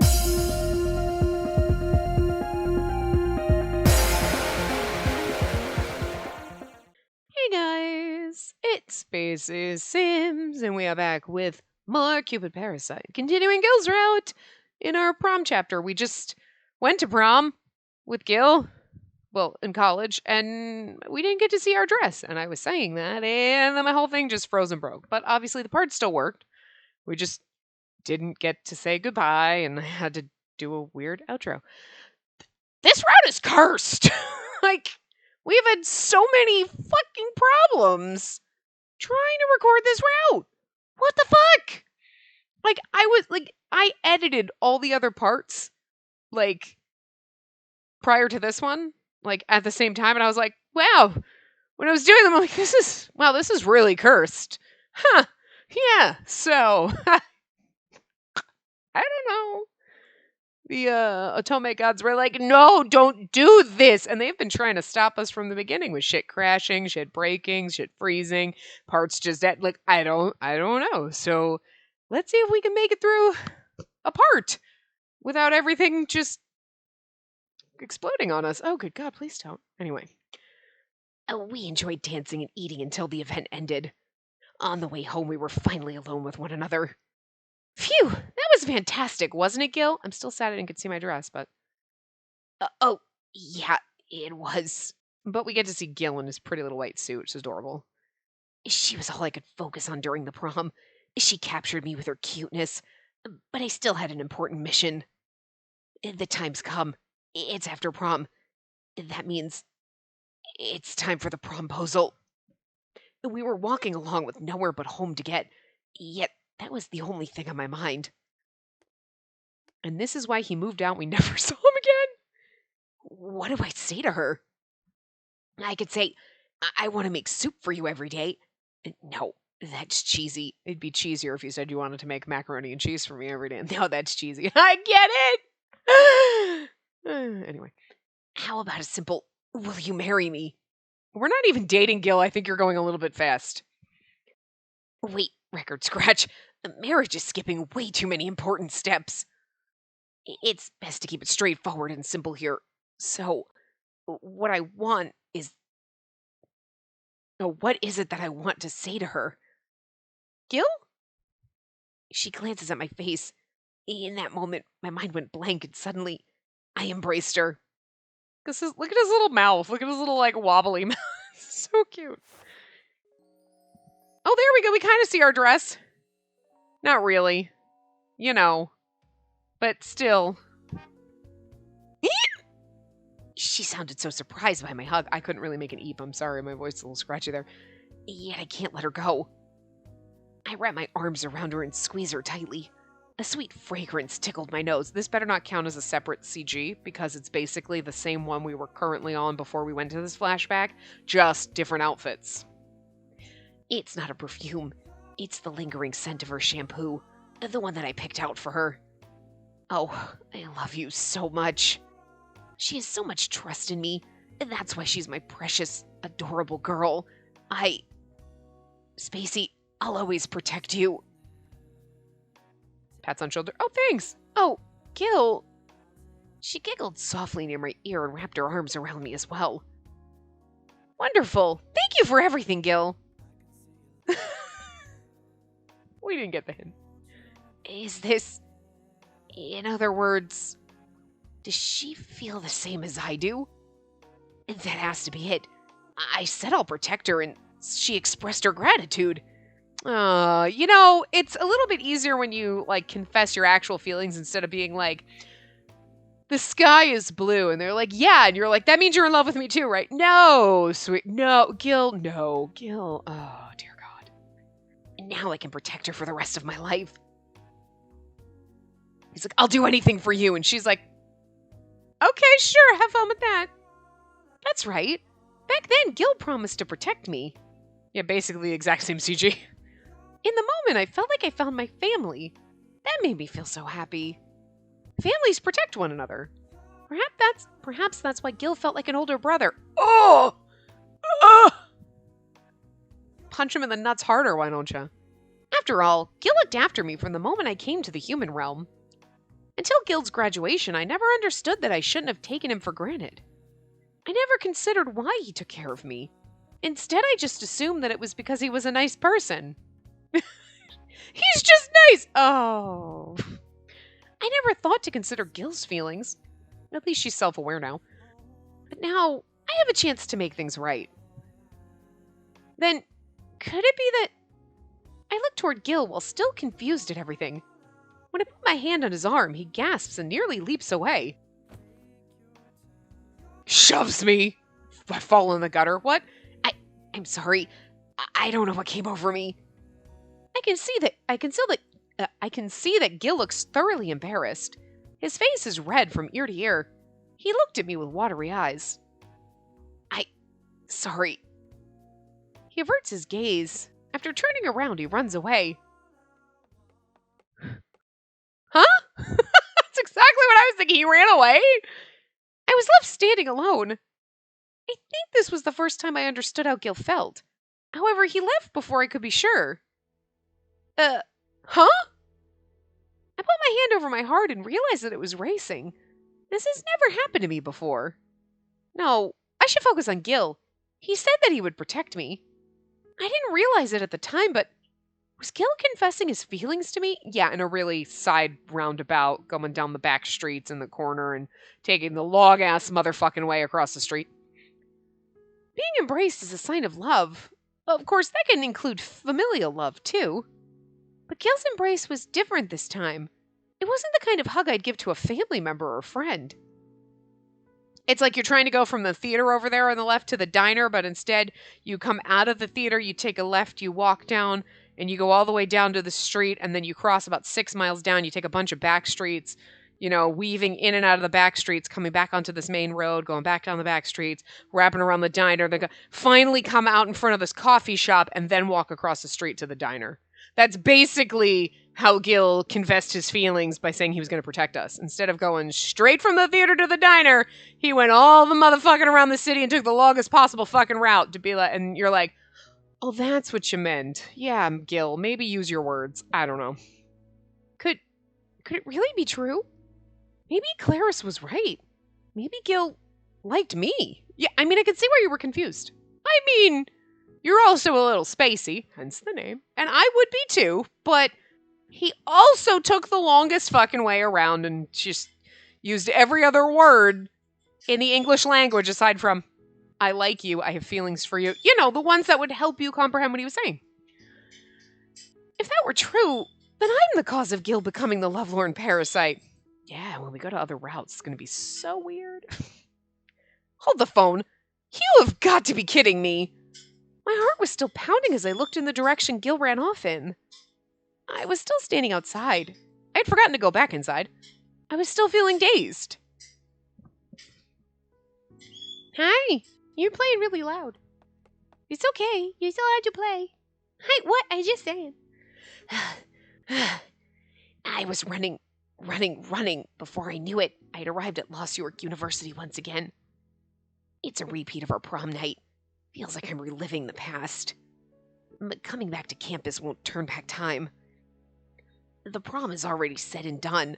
Hey guys, it's Spacey Sims, and we are back with more Cupid Parasite. Continuing Gil's route in our prom chapter. We just went to prom with Gil, well, in college, and we didn't get to see our dress. And I was saying that, and then my whole thing just froze and broke. But obviously the part still worked. We just didn't get to say goodbye, and I had to do a weird outro. This route is cursed! Like, we've had so many fucking problems trying to record this route. What the fuck? Like, I edited all the other parts, like, prior to this one, like, at the same time, and I was like, wow. When I was doing them, I'm like, this is really cursed. Huh. Yeah, so, I don't know. The Otome gods were like, no, don't do this. And they've been trying to stop us from the beginning with shit crashing, shit breaking, shit freezing, parts just that like I don't know. So let's see if we can make it through a part without everything just exploding on us. Oh good God, please don't. Anyway. We enjoyed dancing and eating until the event ended. On the way home we were finally alone with one another. Phew, that was fantastic, wasn't it, Gil? I'm still sad I didn't get to see my dress, but... oh, yeah, it was. But we get to see Gil in his pretty little white suit, which is adorable. She was all I could focus on during the prom. She captured me with her cuteness, but I still had an important mission. The time's come. It's after prom. That means it's time for the promposal. We were walking along with nowhere but home to get, yet that was the only thing on my mind. And this is why he moved out and we never saw him again. What do I say to her? I could say, I want to make soup for you every day. No, that's cheesy. It'd be cheesier if you said you wanted to make macaroni and cheese for me every day. No, that's cheesy. I get it! Anyway, how about a simple, will you marry me? We're not even dating, Gil. I think you're going a little bit fast. Wait, record scratch. Marriage is skipping way too many important steps. It's best to keep it straightforward and simple here. So, what I want is... what is it that I want to say to her? Gil? She glances at my face. In that moment, my mind went blank and suddenly, I embraced her. Look at his little mouth. Look at his little, like, wobbly mouth. So cute. Oh, there we go. We kind of see our dress. Not really. You know. But still. She sounded so surprised by my hug, I couldn't really make an eep. I'm sorry, my voice is a little scratchy there. Yet I can't let her go. I wrap my arms around her and squeeze her tightly. A sweet fragrance tickled my nose. This better not count as a separate CG, because it's basically the same one we were currently on before we went to this flashback, just different outfits. It's not a perfume. It's the lingering scent of her shampoo, the one that I picked out for her. Oh, I love you so much. She has so much trust in me. That's why she's my precious, adorable girl. Spacey, I'll always protect you. Pats on shoulder. Oh, thanks. Oh, Gil. She giggled softly near my ear and wrapped her arms around me as well. Wonderful. Thank you for everything, Gil. We didn't get the hint. Is this... In other words... Does she feel the same as I do? That has to be it. I said I'll protect her, and she expressed her gratitude. You know, it's a little bit easier when you, like, confess your actual feelings instead of being like, the sky is blue, and they're like, yeah, and you're like, that means you're in love with me too, right? No, sweet, no, Gil, oh, dear God. And now I can protect her for the rest of my life. He's like, I'll do anything for you, and she's like, okay, sure, have fun with that. That's right. Back then, Gil promised to protect me. Yeah, basically the exact same CG. In the moment, I felt like I found my family. That made me feel so happy. Families protect one another. Perhaps that's why Gil felt like an older brother. Oh! Punch him in the nuts harder, why don't you? After all, Gil looked after me from the moment I came to the human realm. Until Gil's graduation, I never understood that I shouldn't have taken him for granted. I never considered why he took care of me. Instead, I just assumed that it was because he was a nice person. He's just nice! Oh. I never thought to consider Gil's feelings. At least she's self-aware now. But now, I have a chance to make things right. Then, could it be that... I looked toward Gil while still confused at everything. When I put my hand on his arm, he gasps and nearly leaps away. Shoves me! I fall in the gutter. What? I'm sorry. I don't know what came over me. I can see that Gil looks thoroughly embarrassed. His face is red from ear to ear. He looked at me with watery eyes. Sorry. He averts his gaze. After turning around, he runs away. Huh? That's exactly what I was thinking. He ran away? I was left standing alone. I think this was the first time I understood how Gil felt. However, he left before I could be sure. Huh? I put my hand over my heart and realized that it was racing. This has never happened to me before. No, I should focus on Gil. He said that he would protect me. I didn't realize it at the time, but was Gil confessing his feelings to me? Yeah, in a really side roundabout, going down the back streets in the corner and taking the long-ass motherfucking way across the street. Being embraced is a sign of love. Of course, that can include familial love, too. But Gil's embrace was different this time. It wasn't the kind of hug I'd give to a family member or friend. It's like you're trying to go from the theater over there on the left to the diner, but instead you come out of the theater, you take a left, you walk down, and you go all the way down to the street, and then you cross about 6 miles down, you take a bunch of back streets, weaving in and out of the back streets, coming back onto this main road, going back down the back streets, wrapping around the diner, then finally come out in front of this coffee shop, and then walk across the street to the diner. That's basically how Gil confessed his feelings by saying he was going to protect us. Instead of going straight from the theater to the diner, he went all the motherfucking around the city and took the longest possible fucking route to be like, and you're like, oh, that's what you meant. Yeah, Gil, maybe use your words. I don't know. Could it really be true? Maybe Clarice was right. Maybe Gil liked me. Yeah, I could see why you were confused. You're also a little spacey, hence the name. And I would be too, but he also took the longest fucking way around and just used every other word in the English language aside from, I like you, I have feelings for you. The ones that would help you comprehend what he was saying. If that were true, then I'm the cause of Gil becoming the lovelorn parasite. Yeah, when we go to other routes, it's going to be so weird. Hold the phone. You have got to be kidding me. My heart was still pounding as I looked in the direction Gil ran off in. I was still standing outside. I had forgotten to go back inside. I was still feeling dazed. Hi. You're playing really loud. It's okay. You're still allowed to play. Hi, what? I just saying. I was running. Before I knew it, I had arrived at Lost York University once again. It's a repeat of our prom night. Feels like I'm reliving the past. But coming back to campus won't turn back time. The prom is already said and done.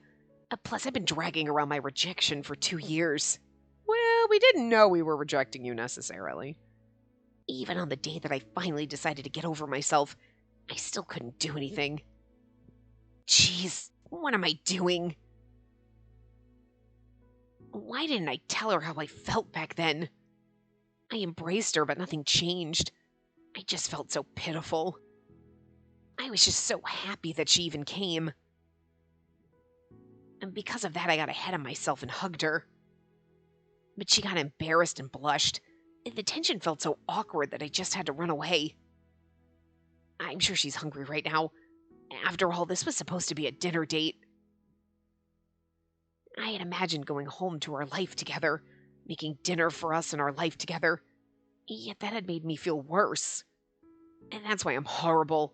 Plus, I've been dragging around my rejection for 2 years. Well, we didn't know we were rejecting you necessarily. Even on the day that I finally decided to get over myself, I still couldn't do anything. Jeez, what am I doing? Why didn't I tell her how I felt back then? I embraced her, but nothing changed. I just felt so pitiful. I was just so happy that she even came. And because of that, I got ahead of myself and hugged her. But she got embarrassed and blushed. The tension felt so awkward that I just had to run away. I'm sure she's hungry right now. After all, this was supposed to be a dinner date. I had imagined going home to our life together, making dinner for us and our life together. Yet that had made me feel worse. And that's why I'm horrible.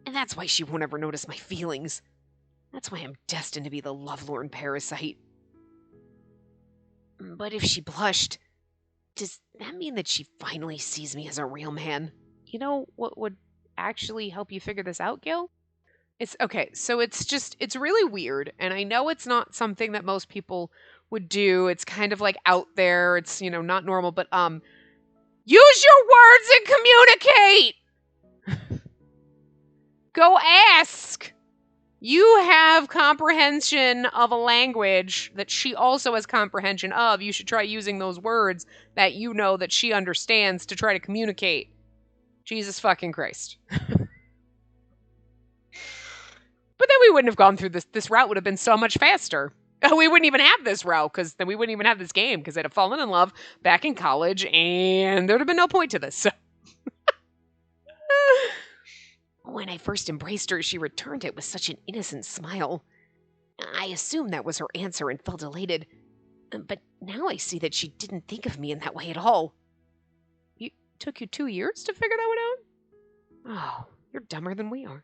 And that's why she won't ever notice my feelings. That's why I'm destined to be the lovelorn parasite. But if she blushed, does that mean that she finally sees me as a real man? You know what would actually help you figure this out, Gil? It's okay. So it's really weird. And I know it's not something that most people would do. It's kind of like out there. It's, not normal, but use your words and communicate. Go ask. You have comprehension of a language that she also has comprehension of. You should try using those words that you know that she understands to try to communicate. Jesus fucking Christ. But then we wouldn't have gone through this. This route would have been so much faster. We wouldn't even have this route because then we wouldn't even have this game because I'd have fallen in love back in college and there'd have been no point to this. So. When I first embraced her, she returned it with such an innocent smile. I assumed that was her answer and felt elated. But now I see that she didn't think of me in that way at all. Took you 2 years to figure that one out? Oh, you're dumber than we are.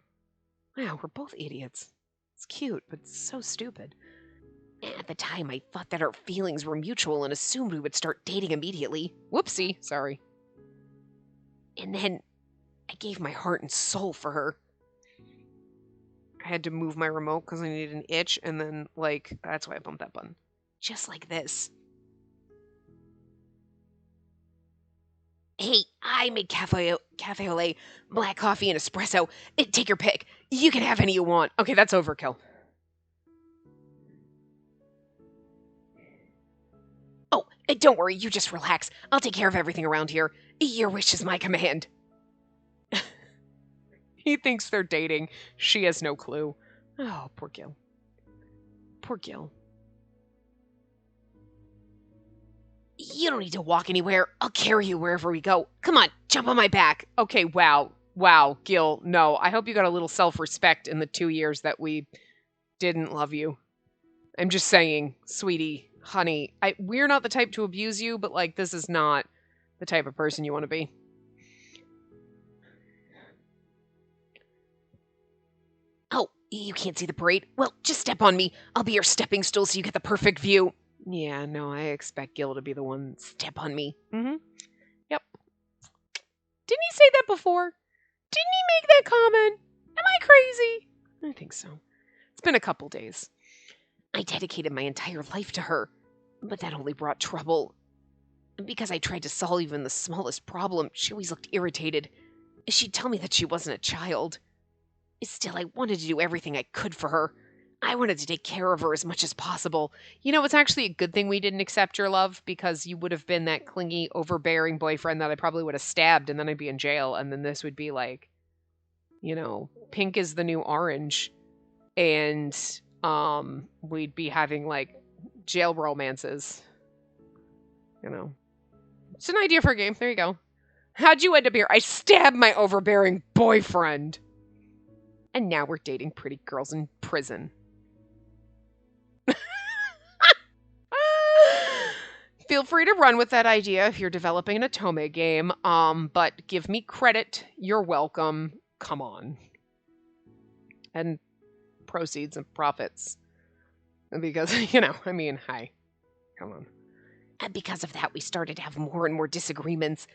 Wow, we're both idiots. It's cute, but so stupid. At the time, I thought that our feelings were mutual and assumed we would start dating immediately. Whoopsie, sorry. And then I gave my heart and soul for her. I had to move my remote because I needed an itch, and then, that's why I bumped that button. Just like this. Hey, I made cafe au lait, black coffee, and espresso. Take your pick. You can have any you want. Okay, that's overkill. Oh, don't worry. You just relax. I'll take care of everything around here. Your wish is my command. He thinks they're dating. She has no clue. Oh, poor Gil. Poor Gil. You don't need to walk anywhere. I'll carry you wherever we go. Come on, jump on my back. Okay, wow. Wow, Gil, no. I hope you got a little self-respect in the 2 years that we didn't love you. I'm just saying, sweetie, honey, we're not the type to abuse you, but, this is not the type of person you want to be. Oh, you can't see the parade? Well, just step on me. I'll be your stepping stool so you get the perfect view. Yeah, no, I expect Gil to be the one step on me. Mm-hmm. Yep. Didn't he say that before? Didn't he make that comment? Am I crazy? I think so. It's been a couple days. I dedicated my entire life to her, but that only brought trouble. Because I tried to solve even the smallest problem, she always looked irritated. She'd tell me that she wasn't a child. Still, I wanted to do everything I could for her. I wanted to take care of her as much as possible. It's actually a good thing we didn't accept your love because you would have been that clingy, overbearing boyfriend that I probably would have stabbed and then I'd be in jail. And then this would be pink is the new orange. And we'd be having jail romances. It's an idea for a game. There you go. How'd you end up here? I stabbed my overbearing boyfriend. And now we're dating pretty girls in prison. Feel free to run with that idea if you're developing an Otome game, but give me credit. You're welcome. Come on. And proceeds and profits. Because, hi. Come on. And because of that, we started to have more and more disagreements.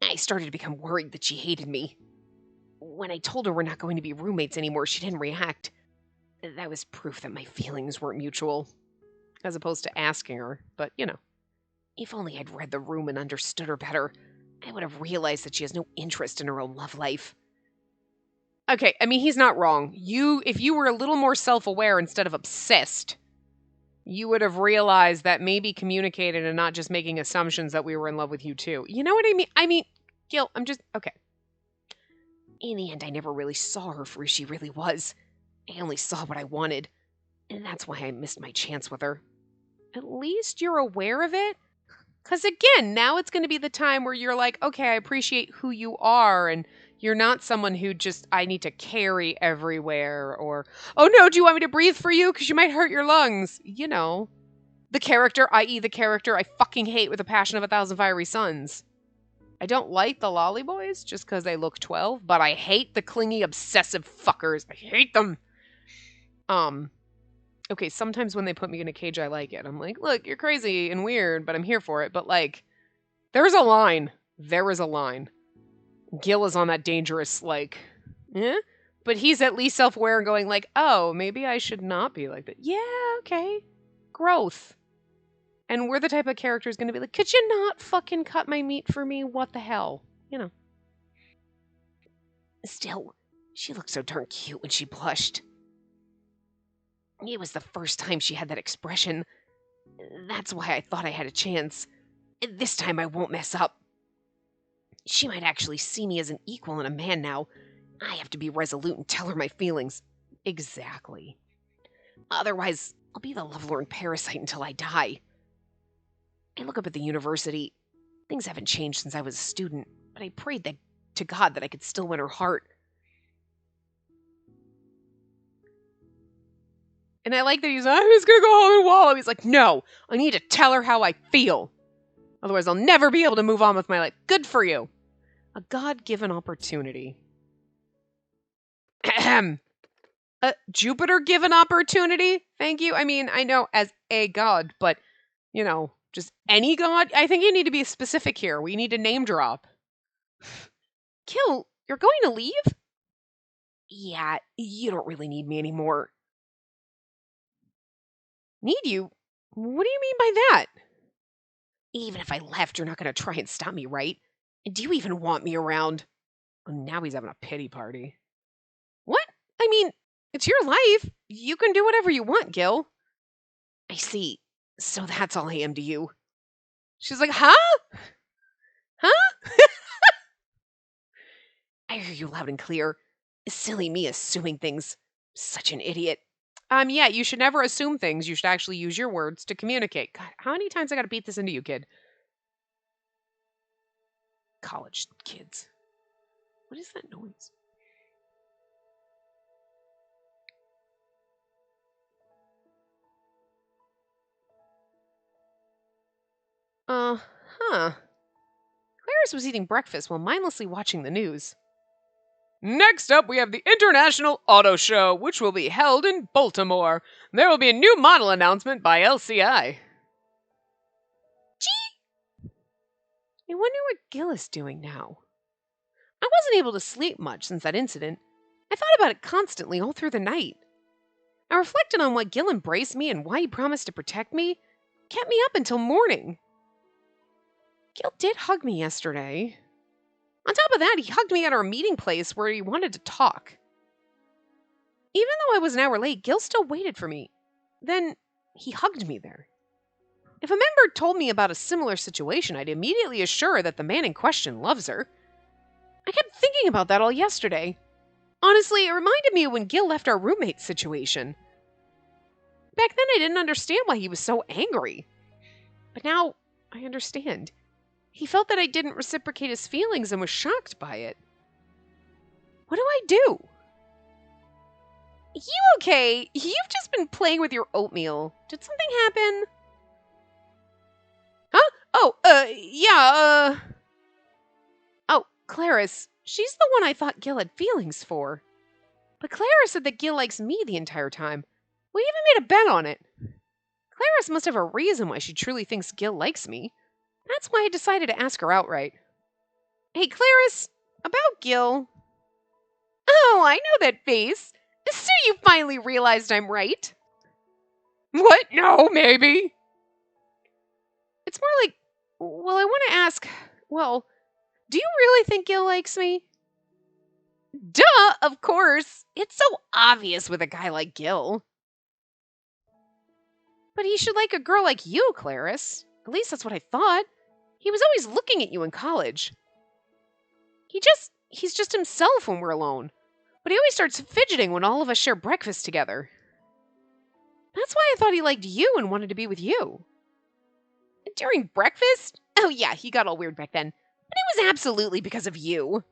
I started to become worried that she hated me. When I told her we're not going to be roommates anymore, she didn't react. That was proof that my feelings weren't mutual. As opposed to asking her, but, If only I'd read the room and understood her better, I would have realized that she has no interest in her own love life. Okay, he's not wrong. If you were a little more self-aware instead of obsessed, you would have realized that maybe communicated and not just making assumptions that we were in love with you too. You know what I mean? Gil, okay. In the end, I never really saw her for who she really was. I only saw what I wanted. And that's why I missed my chance with her. At least you're aware of it? Because again, now it's going to be the time where you're like, okay, I appreciate who you are. And you're not someone who I need to carry everywhere. Or, oh no, do you want me to breathe for you? Because you might hurt your lungs. The character, i.e. the character I fucking hate with a passion of 1,000 fiery suns. I don't like the lolly boys just because they look 12, but I hate the clingy, obsessive fuckers. I hate them. Okay, sometimes when they put me in a cage, I like it. I'm like, look, you're crazy and weird, but I'm here for it. But there's a line. There is a line. Gil is on that dangerous, But he's at least self-aware and going like, oh, maybe I should not be like that. Yeah, okay. Growth. And we're the type of character who's going to be like, could you not fucking cut my meat for me? What the hell? You know. Still, she looked so darn cute when she blushed. It was the first time she had that expression. That's why I thought I had a chance. This time I won't mess up. She might actually see me as an equal and a man now. I have to be resolute and tell her my feelings. Exactly. Otherwise, I'll be the lovelorn parasite until I die. I look up at the university. Things haven't changed since I was a student, but I prayed to God that I could still win her heart. And I like that he's like, I'm just gonna go home and wallow. He's like, no, I need to tell her how I feel. Otherwise, I'll never be able to move on with my life. Good for you. A God-given opportunity. Ahem. A Jupiter-given opportunity? Thank you. I mean, I know as a god, but, you know, just any god? I think you need to be specific here. We need to name drop. Gil, you're going to leave? Yeah, you don't really need me anymore. Need you? What do you mean by that? Even if I left, you're not going to try and stop me, right? Do you even want me around? Oh, now he's having a pity party. What? I mean, it's your life. You can do whatever you want, Gil. I see. So that's all I am to you. She's like, huh? Huh? I hear you loud and clear. Silly me assuming things. Such an idiot. Yeah, you should never assume things. You should actually use your words to communicate. God, how many times I gotta beat this into you, kid? College kids. What is that noise? Huh. Clarice was eating breakfast while mindlessly watching the news. Next up, we have the International Auto Show, which will be held in Baltimore. There will be a new model announcement by LCI. Gee! I wonder what Gil is doing now. I wasn't able to sleep much since that incident. I thought about it constantly all through the night. I reflected on why Gil embraced me and why he promised to protect me. Kept me up until morning. Gil did hug me yesterday. On top of that, he hugged me at our meeting place where he wanted to talk. Even though I was an hour late, Gil still waited for me. Then, he hugged me there. If a member told me about a similar situation, I'd immediately assure that the man in question loves her. I kept thinking about that all yesterday. Honestly, it reminded me of when Gil left our roommate situation. Back then, I didn't understand why he was so angry. But now, I understand. He felt that I didn't reciprocate his feelings and was shocked by it. What do I do? You okay? You've just been playing with your oatmeal. Did something happen? Huh? Oh, yeah, Oh, Clarice. She's the one I thought Gil had feelings for. But Clarice said that Gil likes me the entire time. We even made a bet on it. Clarice must have a reason why she truly thinks Gil likes me. That's why I decided to ask her outright. Hey, Clarice, about Gil. Oh, I know that face. So you finally realized I'm right. What? No, maybe. It's more like, well, I want to ask, well, do you really think Gil likes me? Duh, of course. It's so obvious with a guy like Gil. But he should like a girl like you, Clarice. At least that's what I thought. He was always looking at you in college. He's just himself when we're alone. But he always starts fidgeting when all of us share breakfast together. That's why I thought he liked you and wanted to be with you. During breakfast? Oh yeah, he got all weird back then. But it was absolutely because of you.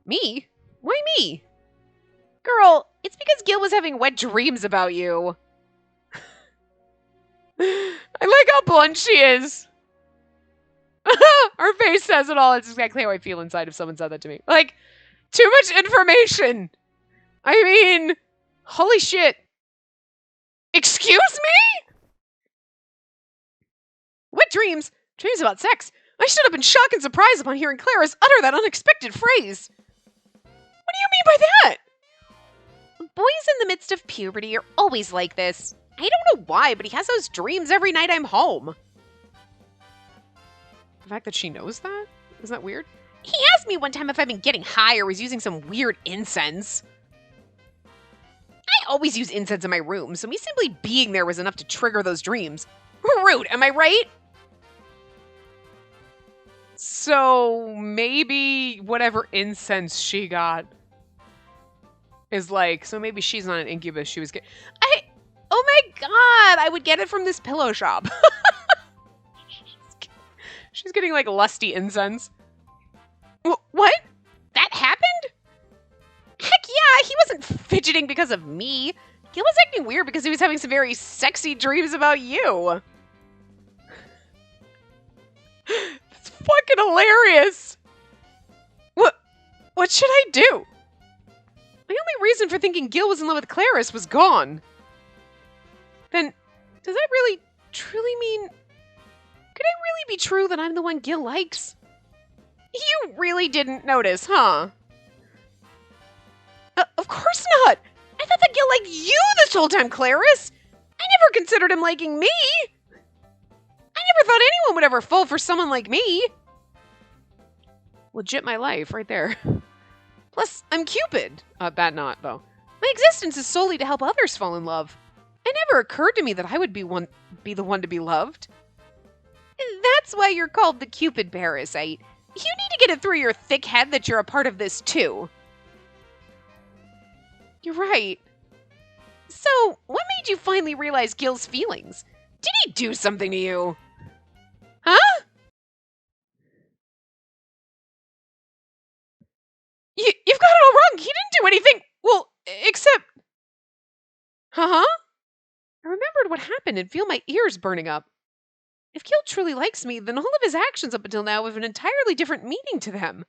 Me? Why me? Girl, it's because Gil was having wet dreams about you. I like how blunt she is. Her face says it all. It's exactly how I feel inside if someone said that to me. Like, too much information. I mean, holy shit. Excuse me? Wet dreams? Dreams about sex? I stood up in shock and surprise upon hearing Clarice utter that unexpected phrase. What What do you mean by that? Boys in the midst of puberty are always like this. I don't know why, but he has those dreams every night I'm home. The fact that she knows that? Isn't that weird? He asked me one time if I've been getting high or was using some weird incense. I always use incense in my room, so me simply being there was enough to trigger those dreams. Rude, am I right? So maybe whatever incense she got is like, so maybe she's not an incubus. She was Oh my god, I would get it from this pillow shop. She's getting like lusty incense. What? That happened? Heck yeah, he wasn't fidgeting because of me. He was acting weird because he was having some very sexy dreams about you. That's fucking hilarious. What should I do? My only reason for thinking Gil was in love with Clarice was gone. Then, does that really, truly mean... Could it really be true that I'm the one Gil likes? You really didn't notice, huh? Of course not! I thought that Gil liked you this whole time, Clarice! I never considered him liking me! I never thought anyone would ever fall for someone like me! Legit my life, right there. Plus, I'm Cupid. That not, though. My existence is solely to help others fall in love. It never occurred to me that I would be the one to be loved. That's why you're called the Cupid Parasite. You need to get it through your thick head that you're a part of this, too. You're right. So, what made you finally realize Gil's feelings? Did he do something to you? Huh? You've got it all wrong. He didn't do anything. Well, except... Huh? I remembered what happened and feel my ears burning up. If Gil truly likes me, then all of his actions up until now have an entirely different meaning to them.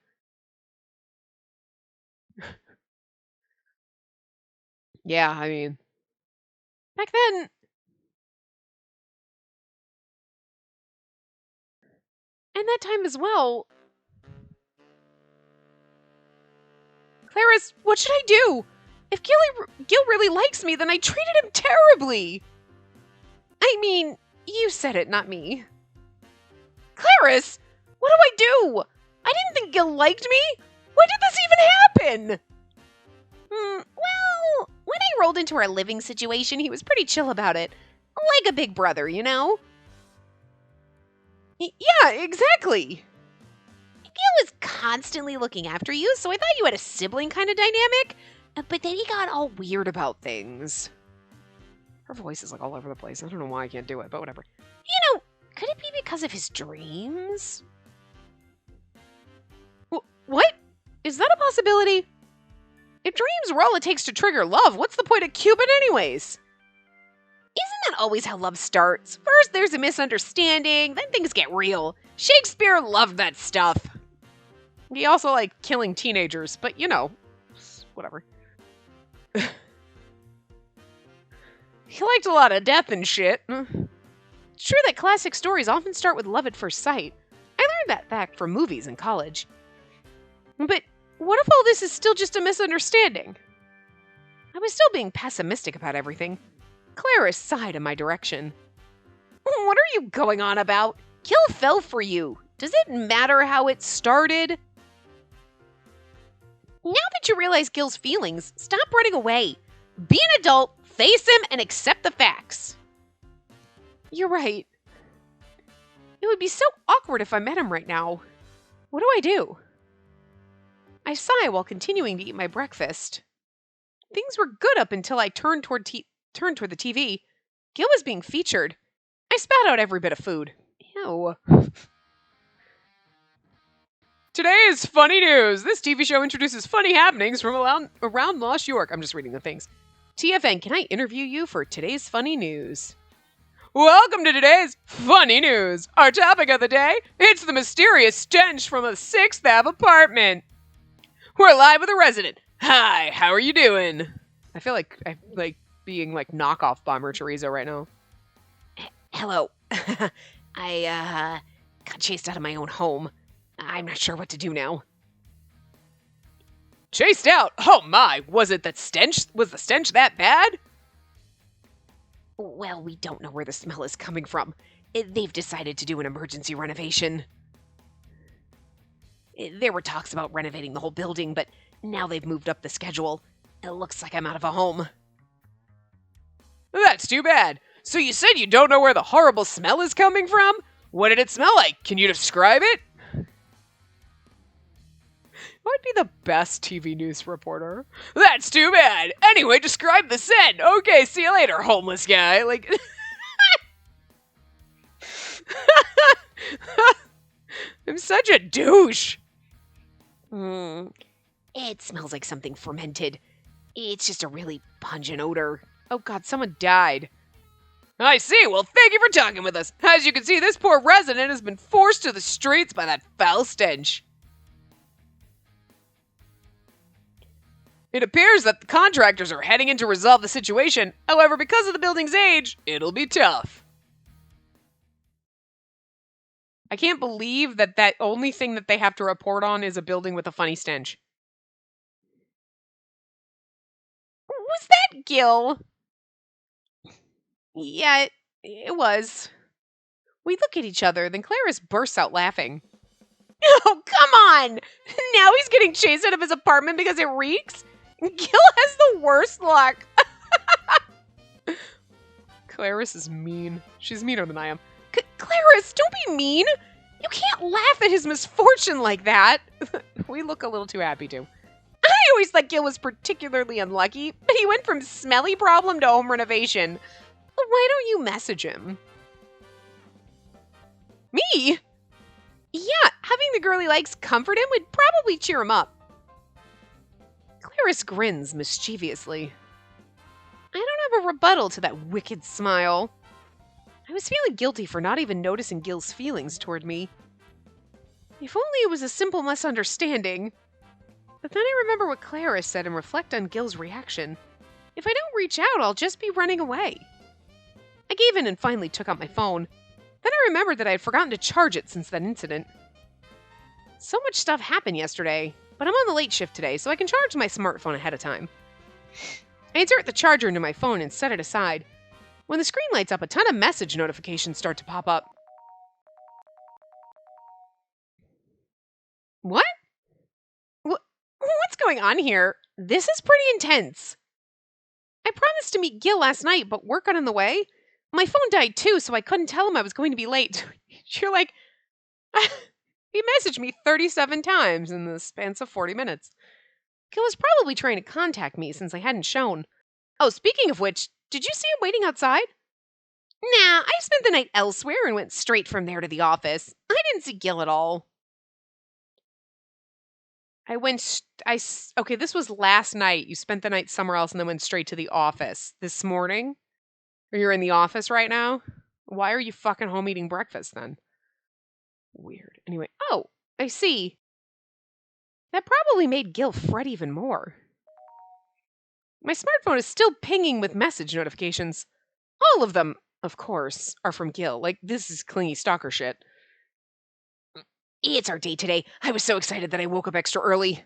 Yeah, I mean... Back then... And that time as well... Clarice, what should I do? If Gil really likes me, then I treated him terribly. I mean, you said it, not me. Clarice, what do I do? I didn't think Gil liked me. When did this even happen? Well, when I rolled into our living situation, he was pretty chill about it. Like a big brother, you know? Yeah, exactly. Gil was constantly looking after you, so I thought you had a sibling kind of dynamic. But then he got all weird about things. Her voice is like all over the place. I don't know why I can't do it, but whatever. You know, could it be because of his dreams? What? Is that a possibility? If dreams were all it takes to trigger love, what's the point of Cupid anyways? Isn't that always how love starts? First there's a misunderstanding, then things get real. Shakespeare loved that stuff. He also liked killing teenagers, but you know, whatever. He liked a lot of death and shit. It's true that classic stories often start with love at first sight. I learned that fact from movies in college. But what if all this is still just a misunderstanding? I was still being pessimistic about everything. Clarice sighed in my direction. What are you going on about? Gil fell for you. Does it matter how it started? Now that you realize Gil's feelings, stop running away. Be an adult, face him, and accept the facts. You're right. It would be so awkward if I met him right now. What do I do? I sigh while continuing to eat my breakfast. Things were good up until I turned toward the TV. Gil was being featured. I spat out every bit of food. Ew. Today is funny news. This TV show introduces funny happenings from around Lost York. I'm just reading the things. TFN, can I interview you for today's funny news? Welcome to today's funny news. Our topic of the day, it's the mysterious stench from a 6th Ave apartment. We're live with a resident. Hi, how are you doing? I feel like I'm like being like knockoff Bomber Chorizo right now. Hello. I got chased out of my own home. I'm not sure what to do now. Chased out? Oh my, was the stench that bad? Well, we don't know where the smell is coming from. They've decided to do an emergency renovation. There were talks about renovating the whole building, but now they've moved up the schedule. It looks like I'm out of a home. That's too bad. So you said you don't know where the horrible smell is coming from? What did it smell like? Can you describe it? I'd be the best TV news reporter. That's too bad. Anyway, describe the scent. Okay, see you later, homeless guy. Like, I'm such a douche. It smells like something fermented. It's just a really pungent odor. Oh god, someone died. I see. Well, thank you for talking with us. As you can see, this poor resident has been forced to the streets by that foul stench. It appears that the contractors are heading in to resolve the situation. However, because of the building's age, it'll be tough. I can't believe that only thing that they have to report on is a building with a funny stench. Was that Gil? Yeah, it was. We look at each other, then Clarice bursts out laughing. Oh, come on! Now he's getting chased out of his apartment because it reeks? Gil has the worst luck. Clarice is mean. She's meaner than I am. Clarice, don't be mean! You can't laugh at his misfortune like that. We look a little too happy to. I always thought Gil was particularly unlucky, but he went from smelly problem to home renovation. Why don't you message him? Me? Yeah, having the girl he likes comfort him would probably cheer him up. Clarice grins mischievously. I don't have a rebuttal to that wicked smile. I was feeling guilty for not even noticing Gil's feelings toward me. If only it was a simple misunderstanding. But then I remember what Clarice said and reflect on Gil's reaction. If I don't reach out, I'll just be running away. I gave in and finally took out my phone. Then I remembered that I had forgotten to charge it since that incident. So much stuff happened yesterday, but I'm on the late shift today, so I can charge my smartphone ahead of time. I insert the charger into my phone and set it aside. When the screen lights up, a ton of message notifications start to pop up. What? What's going on here? This is pretty intense. I promised to meet Gil last night, but work got in the way. My phone died too, so I couldn't tell him I was going to be late. You're like, he messaged me 37 times in the span of 40 minutes. Gil was probably trying to contact me since I hadn't shown. Oh, speaking of which, did you see him waiting outside? Nah, I spent the night elsewhere and went straight from there to the office. I didn't see Gil at all. Okay, this was last night. You spent the night somewhere else and then went straight to the office. This morning? Or you're in the office right now? Why are you fucking home eating breakfast then? Weird. Anyway, oh, I see. That probably made Gil fret even more. My smartphone is still pinging with message notifications. All of them, of course, are from Gil. Like, this is clingy stalker shit. It's our date today. I was so excited that I woke up extra early.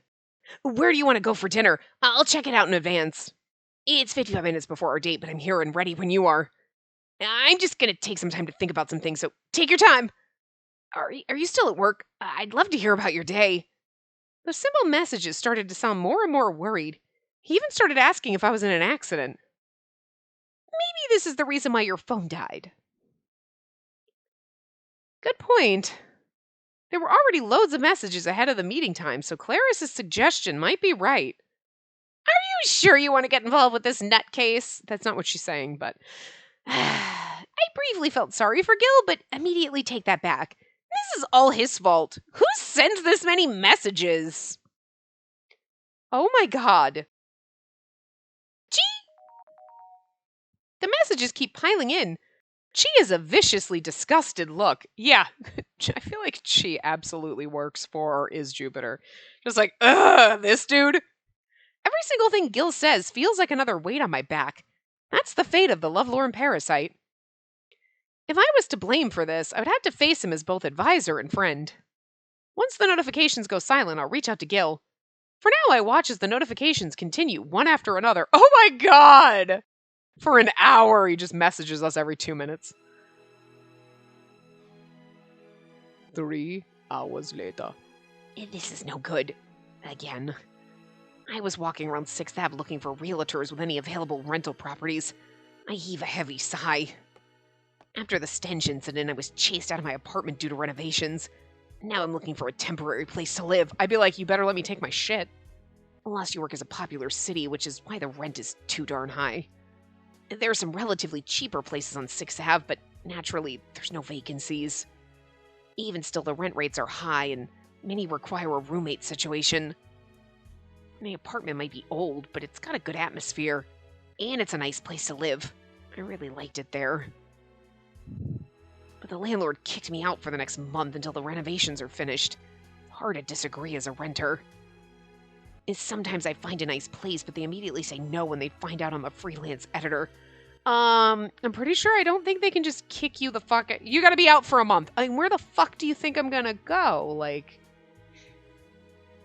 Where do you want to go for dinner? I'll check it out in advance. It's 55 minutes before our date, but I'm here and ready when you are. I'm just going to take some time to think about some things, so take your time. Are you still at work? I'd love to hear about your day. The simple messages started to sound more and more worried. He even started asking if I was in an accident. Maybe this is the reason why your phone died. Good point. There were already loads of messages ahead of the meeting time, so Clarice's suggestion might be right. Are you sure you want to get involved with this nutcase? That's not what she's saying, but... I briefly felt sorry for Gil, but immediately take that back. This is all his fault. Who sends this many messages? Oh my god. Gee! The messages keep piling in. Chi is a viciously disgusted look. Yeah, I feel like Chi absolutely works for or is Jupiter. Just like, ugh, this dude. Every single thing Gil says feels like another weight on my back. That's the fate of the lovelorn parasite. If I was to blame for this, I would have to face him as both advisor and friend. Once the notifications go silent, I'll reach out to Gil. For now, I watch as the notifications continue, one after another. Oh my god! For an hour, he just messages us every 2 minutes. 3 hours later. This is no good. Again. I was walking around 6th Ave looking for realtors with any available rental properties. I heave a heavy sigh. After the stench incident, I was chased out of my apartment due to renovations. Now I'm looking for a temporary place to live. I'd be like, you better let me take my shit. Lost York is a popular city, which is why the rent is too darn high. There are some relatively cheaper places on 6th Ave, but naturally, there's no vacancies. Even still, the rent rates are high, and many require a roommate situation. My apartment might be old, but it's got a good atmosphere, and it's a nice place to live. I really liked it there. But the landlord kicked me out for the next month until the renovations are finished. Hard to disagree as a renter. Sometimes I find a nice place, but they immediately say no when they find out I'm a freelance editor. I'm pretty sure I don't think they can just kick you the fuck out. You gotta be out for a month. I mean, where the fuck do you think I'm gonna go? Like,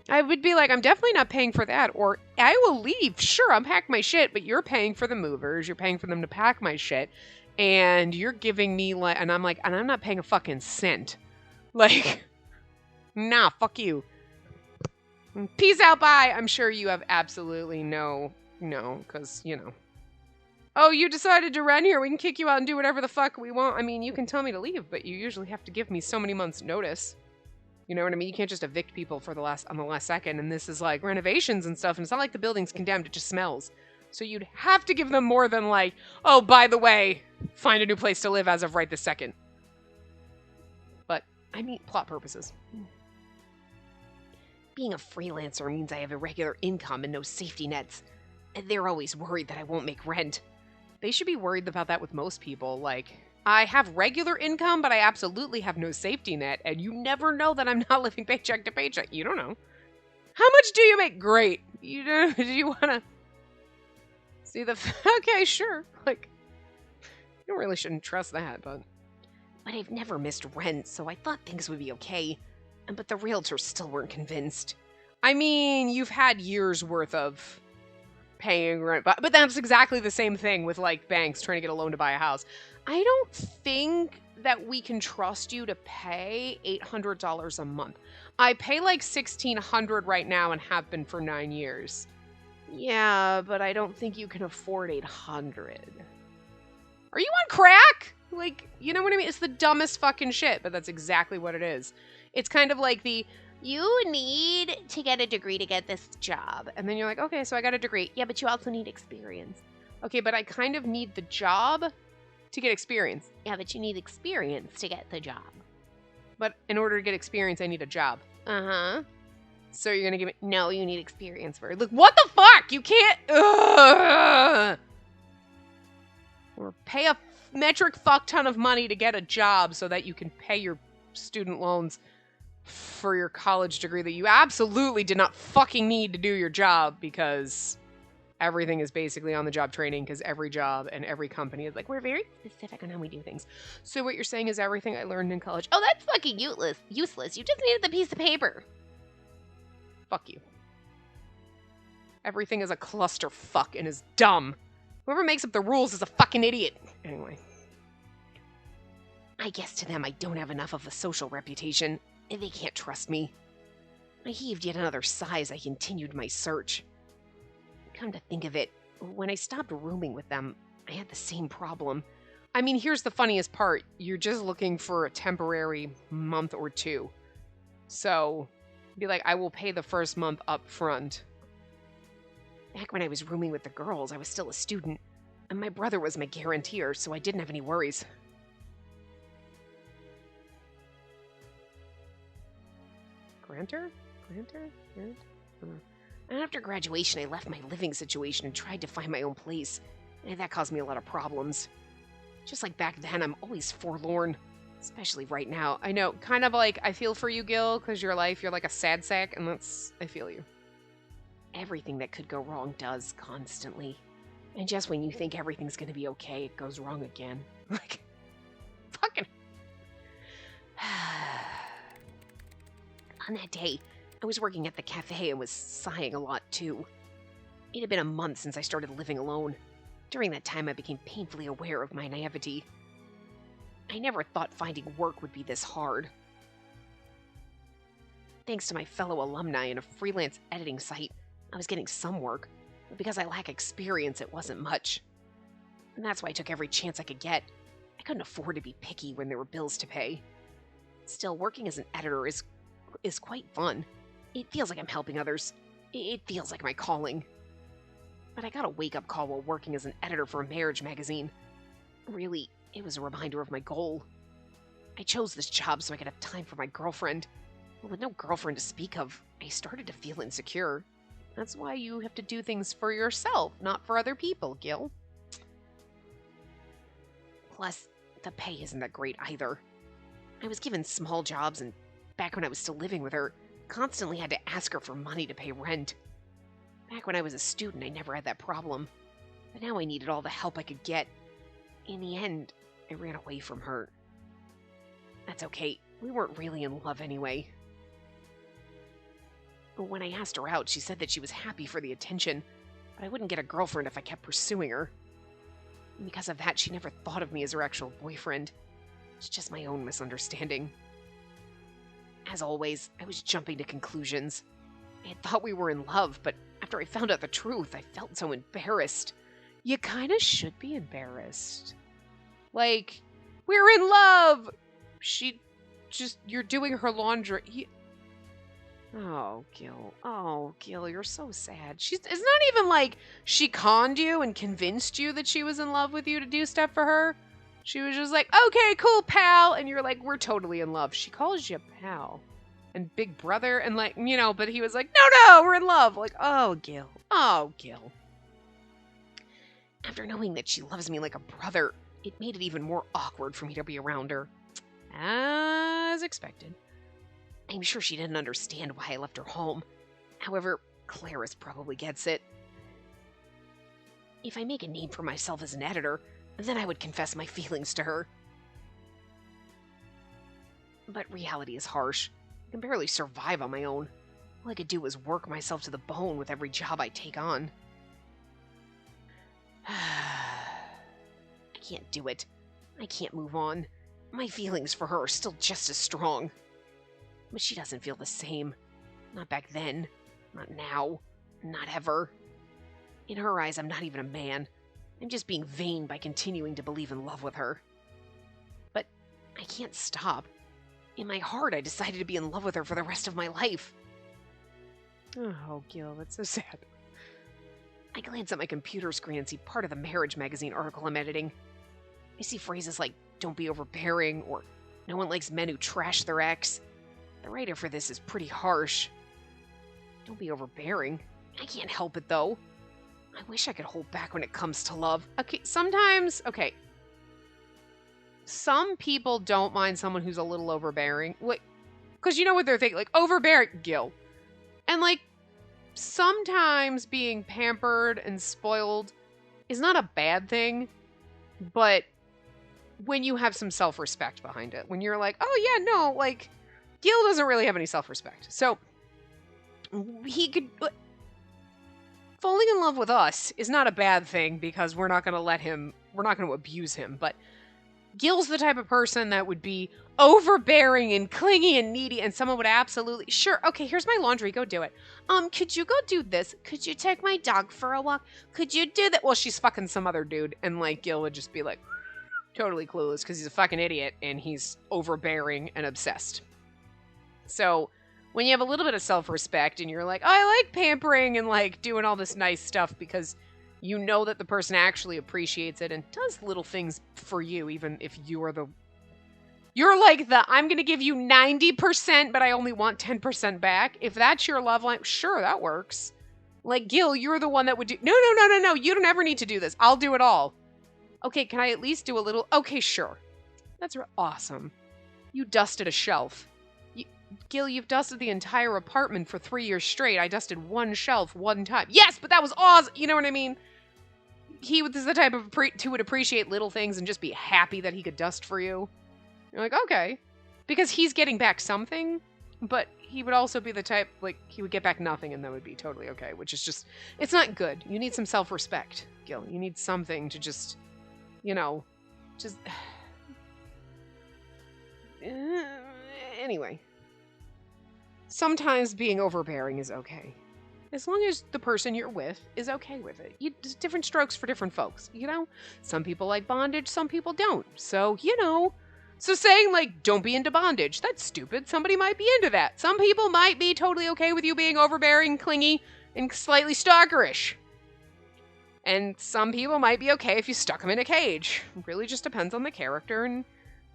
I would be like, I'm definitely not paying for that, or I will leave. Sure, I'm pack my shit, but you're paying for the movers. You're paying for them to pack my shit, and you're giving me like, and I'm like, and I'm not paying a fucking cent. Like, nah, fuck you. Peace out, bye. I'm sure you have absolutely no, because, you know. Oh, you decided to rent here. We can kick you out and do whatever the fuck we want. I mean, you can tell me to leave, but you usually have to give me so many months' notice. You know what I mean? You can't just evict people on the last second, and this is like renovations and stuff, and it's not like the building's condemned, it just smells. So you'd have to give them more than like, oh, by the way, find a new place to live as of right this second. But, I mean, plot purposes. Being a freelancer means I have irregular income and no safety nets. And they're always worried that I won't make rent. They should be worried about that with most people. Like, I have regular income, but I absolutely have no safety net, and you never know that I'm not living paycheck to paycheck. You don't know. How much do you make? Great. Do you want to see the... Okay, sure. Like, you really shouldn't trust that, but... But I've never missed rent, so I thought things would be okay. But the realtors still weren't convinced. I mean, you've had years worth of paying rent, but that's exactly the same thing with like banks trying to get a loan to buy a house. I don't think that we can trust you to pay $800 a month. I pay like $1,600 right now and have been for 9 years. Yeah, but I don't think you can afford $800. Are you on crack? Like, you know what I mean? It's the dumbest fucking shit, but that's exactly what it is. It's kind of like the, you need to get a degree to get this job. And then you're like, okay, so I got a degree. Yeah, but you also need experience. Okay, but I kind of need the job to get experience. Yeah, but you need experience to get the job. But in order to get experience, I need a job. Uh-huh. So you're going to give me... No, you need experience for it. Look, what the fuck? You can't... Ugh! Or pay a metric fuck ton of money to get a job so that you can pay your student loans for your college degree that you absolutely did not fucking need to do your job, because everything is basically on the job training, because every job and every company is like, we're very specific on how we do things. So what you're saying is everything I learned in college, oh, that's fucking useless. You just needed the piece of paper. Fuck you. Everything is a clusterfuck and is dumb. Whoever makes up the rules is a fucking idiot. Anyway. I guess to them I don't have enough of a social reputation. They can't trust me. I heaved yet another sigh as I continued my search. Come to think of it, when I stopped rooming with them, I had the same problem. I mean, here's the funniest part. You're just looking for a temporary month or two. So, be like, I will pay the first month up front. Back when I was rooming with the girls, I was still a student, and my brother was my guarantor, so I didn't have any worries. Grantor? And after graduation, I left my living situation and tried to find my own place, and that caused me a lot of problems. Just like back then, I'm always forlorn, especially right now. I know, kind of like, I feel for you, Gil, because your life, you're like a sad sack, and I feel you. Everything that could go wrong does, constantly. And just when you think everything's gonna be okay, it goes wrong again. Like, fucking... On that day, I was working at the cafe and was sighing a lot too. It had been a month since I started living alone. During that time, I became painfully aware of my naivety. I never thought finding work would be this hard. Thanks to my fellow alumni and a freelance editing site, I was getting some work, but because I lack experience, it wasn't much. And that's why I took every chance I could get. I couldn't afford to be picky when there were bills to pay. Still, working as an editor is quite fun. It feels like I'm helping others. It feels like my calling. But I got a wake-up call while working as an editor for a marriage magazine. Really, it was a reminder of my goal. I chose this job so I could have time for my girlfriend. But with no girlfriend to speak of, I started to feel insecure. That's why you have to do things for yourself, not for other people, Gil. Plus, the pay isn't that great either. I was given small jobs, and back when I was still living with her, constantly had to ask her for money to pay rent. Back when I was a student, I never had that problem. But now I needed all the help I could get. In the end, I ran away from her. That's okay. We weren't really in love anyway. But when I asked her out, she said that she was happy for the attention, but I wouldn't get a girlfriend if I kept pursuing her. And because of that, she never thought of me as her actual boyfriend. It's just my own misunderstanding. As always, I was jumping to conclusions. I had thought we were in love, but after I found out the truth, I felt so embarrassed. You kind of should be embarrassed. Like, we're in love! You're doing her laundry. Oh, Gil, you're so sad. It's not even like she conned you and convinced you that she was in love with you to do stuff for her. She was just like, okay, cool, pal. And you're like, we're totally in love. She calls you pal. And big brother, and like, but he was like, no, we're in love. Like, oh, Gil. After knowing that she loves me like a brother, it made it even more awkward for me to be around her. As expected. I'm sure she didn't understand why I left her home. However, Clarice probably gets it. If I make a name for myself as an editor, then I would confess my feelings to her. But reality is harsh. I can barely survive on my own. All I could do was work myself to the bone with every job I take on. I can't do it. I can't move on. My feelings for her are still just as strong. But she doesn't feel the same. Not back then. Not now. Not ever. In her eyes, I'm not even a man. I'm just being vain by continuing to believe in love with her. But I can't stop. In my heart, I decided to be in love with her for the rest of my life. Oh, Gil, that's so sad. I glance at my computer screen and see part of the marriage magazine article I'm editing. I see phrases like, don't be overbearing, or no one likes men who trash their ex. The writer for this is pretty harsh. Don't be overbearing. I can't help it, though. I wish I could hold back when it comes to love. Some people don't mind someone who's a little overbearing. Because you know what they're thinking, like, overbearing, Gil. And, like, sometimes being pampered and spoiled is not a bad thing, but when you have some self-respect behind it, when you're like, oh yeah, no, like, Gil doesn't really have any self-respect. So, he could... Falling in love with us is not a bad thing because we're not going to abuse him, but Gil's the type of person that would be overbearing and clingy and needy, and someone would absolutely, sure, okay, here's my laundry, go do it. Could you go do this? Could you take my dog for a walk? Could you do that? Well, she's fucking some other dude, and like Gil would just be like totally clueless because he's a fucking idiot and he's overbearing and obsessed. So when you have a little bit of self-respect and you're like, oh, I like pampering and like doing all this nice stuff because you know that the person actually appreciates it and does little things for you, even if you're like I'm going to give you 90%, but I only want 10% back. If that's your love line, sure, that works. Like, Gil, you're the one that would do, no, you don't ever need to do this. I'll do it all. Okay, can I at least do a little? Okay, sure. That's awesome. You dusted a shelf. Gil, you've dusted the entire apartment for 3 years straight. I dusted one shelf one time. Yes, but that was awesome. You know what I mean? He is the type of who would appreciate little things and just be happy that he could dust for you. You're like, okay. Because he's getting back something. But he would also be the type, like, he would get back nothing and that would be totally okay, which is just, it's not good. You need some self-respect, Gil. You need something to just, you know, just... Anyway. Sometimes being overbearing is okay. As long as the person you're with is okay with it. There's different strokes for different folks, you know? Some people like bondage, some people don't. So, you know. So saying, like, don't be into bondage, that's stupid. Somebody might be into that. Some people might be totally okay with you being overbearing, clingy, and slightly stalkerish. And some people might be okay if you stuck them in a cage. It really just depends on the character and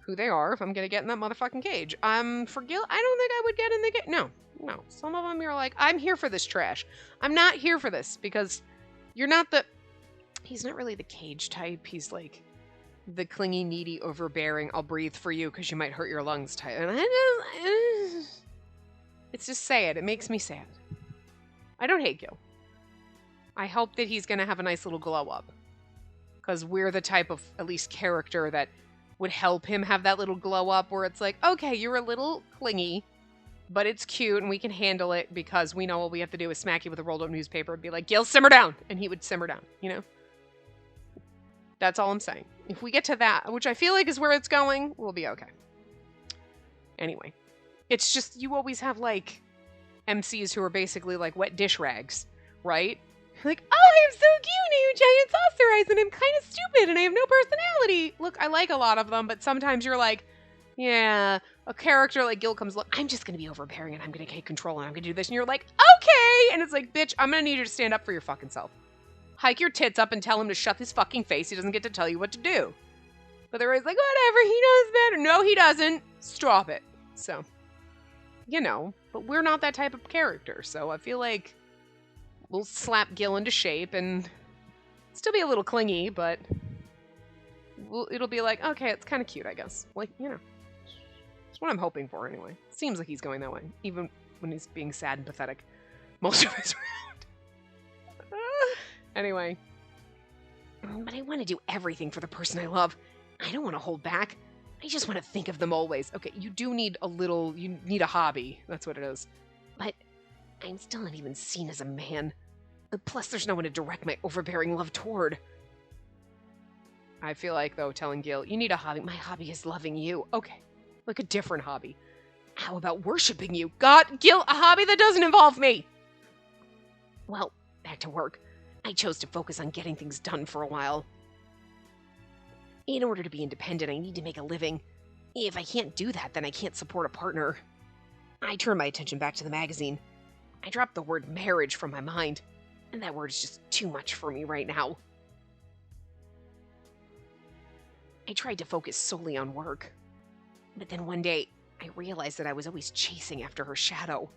who they are, if I'm gonna get in that motherfucking cage. For Gil, I don't think I would get in the cage. No. Some of them you're like, I'm here for this trash. I'm not here for this because you're not he's not really the cage type. He's like the clingy, needy, overbearing, I'll breathe for you because you might hurt your lungs type. And it's just sad. It makes me sad. I don't hate Gil. I hope that he's gonna have a nice little glow up. Because we're the type of, at least, character that would help him have that little glow up where it's like, okay, you're a little clingy, but it's cute and we can handle it because we know all we have to do is smack you with a rolled up newspaper and be like, Gil, simmer down. And he would simmer down, you know? That's all I'm saying. If we get to that, which I feel like is where it's going, we'll be okay. Anyway, it's just, you always have like MCs who are basically like wet dish rags, right? Like, oh, I'm so cute, I'm giant saucer eyes, and I'm kind of stupid, and I have no personality. Look, I like a lot of them, but sometimes you're like, yeah, a character like Gil comes, look, I'm just going to be overbearing, and I'm going to take control, and I'm going to do this, and you're like, okay, and it's like, bitch, I'm going to need you to stand up for your fucking self. Hike your tits up and tell him to shut his fucking face. He doesn't get to tell you what to do. But they're always like, whatever, he knows better. No, he doesn't. Stop it. So, you know, but we're not that type of character, so I feel like we'll slap Gil into shape and still be a little clingy, but it'll be like, okay, it's kind of cute, I guess. Like, you know, that's what I'm hoping for anyway. Seems like he's going that way, even when he's being sad and pathetic most of his round. Anyway. But I want to do everything for the person I love. I don't want to hold back. I just want to think of them always. Okay, you do need you need a hobby. That's what it is. But I'm still not even seen as a man. Plus, there's no one to direct my overbearing love toward. I feel like, though, telling Gil, you need a hobby. My hobby is loving you. Okay, like a different hobby. How about worshiping you? God, Gil, a hobby that doesn't involve me! Well, back to work. I chose to focus on getting things done for a while. In order to be independent, I need to make a living. If I can't do that, then I can't support a partner. I turned my attention back to the magazine. I dropped the word marriage from my mind, and that word is just too much for me right now. I tried to focus solely on work, but then one day, I realized that I was always chasing after her shadow.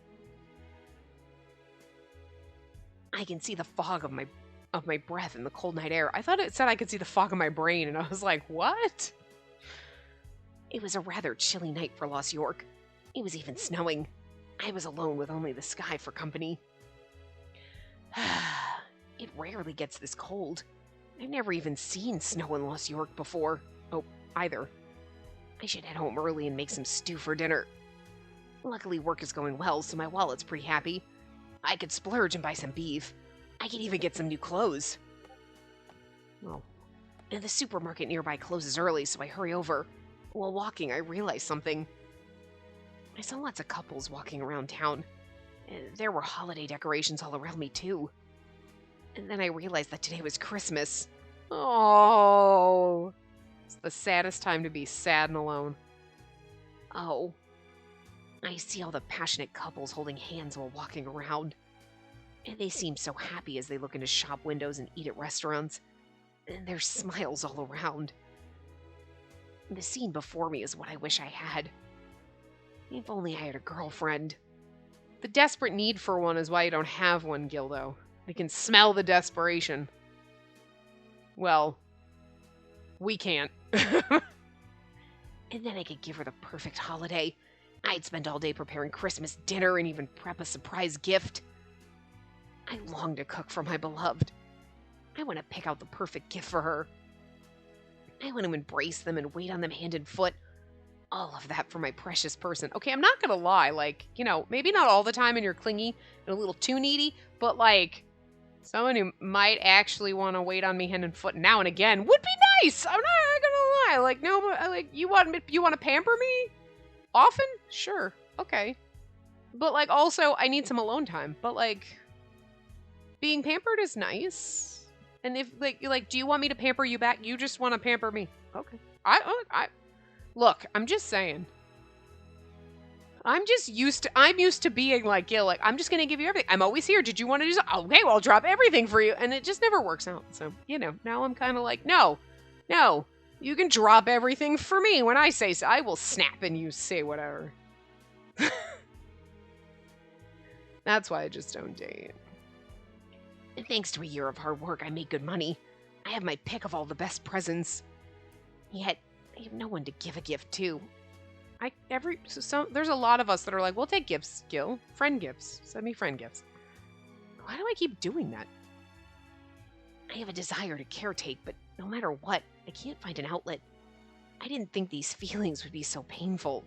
I can see the fog of my breath in the cold night air. I thought it said I could see the fog of my brain, and I was like, what? It was a rather chilly night for Lost York. It was even snowing. I was alone with only the sky for company. It rarely gets this cold. I've never even seen snow in Lost York before. Oh, either. I should head home early and make some stew for dinner. Luckily, work is going well, so my wallet's pretty happy. I could splurge and buy some beef. I could even get some new clothes. Oh. And the supermarket nearby closes early, so I hurry over. While walking, I realized something. I saw lots of couples walking around town. There were holiday decorations all around me, too. And then I realized that today was Christmas. Oh. It's the saddest time to be sad and alone. Oh. I see all the passionate couples holding hands while walking around. And they seem so happy as they look into shop windows and eat at restaurants. And there's smiles all around. The scene before me is what I wish I had. If only I had a girlfriend. The desperate need for one is why you don't have one, Gildo. I can smell the desperation. Well, we can't. And then I could give her the perfect holiday. I'd spend all day preparing Christmas dinner and even prep a surprise gift. I long to cook for my beloved. I want to pick out the perfect gift for her. I want to embrace them and wait on them hand and foot. all of that for my precious person. Okay, I'm not gonna lie, like, you know, maybe not all the time and you're clingy and a little too needy, but like, someone who might actually want to wait on me hand and foot now and again would be nice. I'm not gonna lie. Like, no, but like, you want to pamper me often? Sure, okay. But like, also, I need some alone time. But like, being pampered is nice. And if like, you're like, do you want me to pamper you back? You just want to pamper me? Okay. I look. I'm just saying. I'm used to being like Gil, like, I'm just gonna give you everything. I'm always here. Did you want to do something? Okay, well, I'll drop everything for you. And it just never works out. So, you know, now I'm kind of like, no, you can drop everything for me. When I say so, I will snap and you say whatever. That's why I just don't date. And thanks to a year of hard work, I made good money. I have my pick of all the best presents. Yet, I have no one to give a gift to. There's a lot of us that are like, we'll take gifts, Gil. Friend gifts. Send me friend gifts. Why do I keep doing that? I have a desire to caretake, but no matter what, I can't find an outlet. I didn't think these feelings would be so painful.